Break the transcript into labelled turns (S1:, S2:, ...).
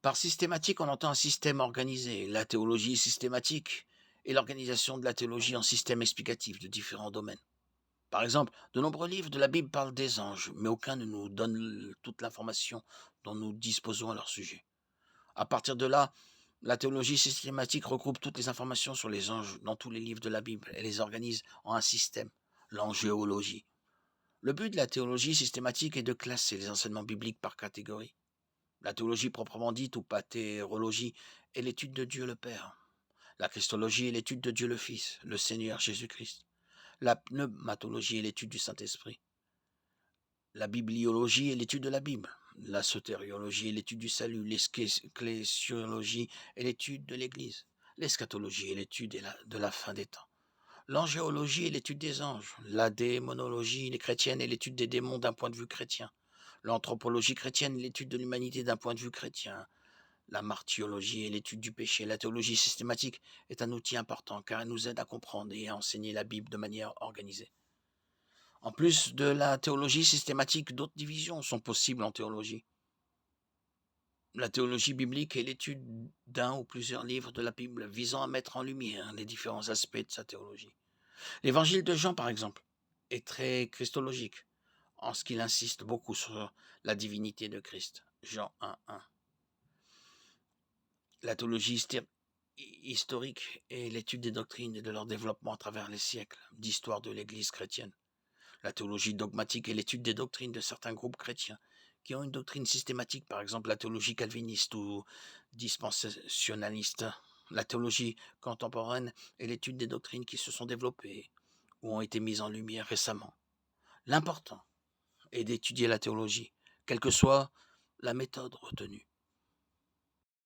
S1: Par systématique, on entend un système organisé. La théologie systématique est l'organisation de la théologie en systèmes explicatifs de différents domaines. Par exemple, de nombreux livres de la Bible parlent des anges, mais aucun ne nous donne toute l'information dont nous disposons à leur sujet. À partir de là, la théologie systématique regroupe toutes les informations sur les anges dans tous les livres de la Bible et les organise en un système, l'angéologie. Le but de la théologie systématique est de classer les enseignements bibliques par catégorie. La théologie proprement dite ou patérologie est l'étude de Dieu le Père. La christologie est l'étude de Dieu le Fils, le Seigneur Jésus-Christ. La pneumatologie est l'étude du Saint-Esprit. La bibliologie est l'étude de la Bible. La sotériologie est l'étude du salut. L'ecclésiologie est l'étude de l'Église. L'eschatologie est l'étude de la fin des temps. L'angéologie est l'étude des anges. La démonologie chrétienne est l'étude des démons d'un point de vue chrétien. L'anthropologie chrétienne est l'étude de l'humanité d'un point de vue chrétien. La martyologie est l'étude du péché. La théologie systématique est un outil important car elle nous aide à comprendre et à enseigner la Bible de manière organisée. En plus de la théologie systématique, d'autres divisions sont possibles en théologie. La théologie biblique est l'étude d'un ou plusieurs livres de la Bible visant à mettre en lumière les différents aspects de sa théologie. L'évangile de Jean, par exemple, est très christologique, en ce qu'il insiste beaucoup sur la divinité de Christ. Jean 1.1. La théologie historique est l'étude des doctrines et de leur développement à travers les siècles d'histoire de l'Église chrétienne. La théologie dogmatique est l'étude des doctrines de certains groupes chrétiens qui ont une doctrine systématique, par exemple la théologie calviniste ou dispensationaliste. La théologie contemporaine est l'étude des doctrines qui se sont développées ou ont été mises en lumière récemment. L'important est d'étudier la théologie, quelle que soit la méthode retenue.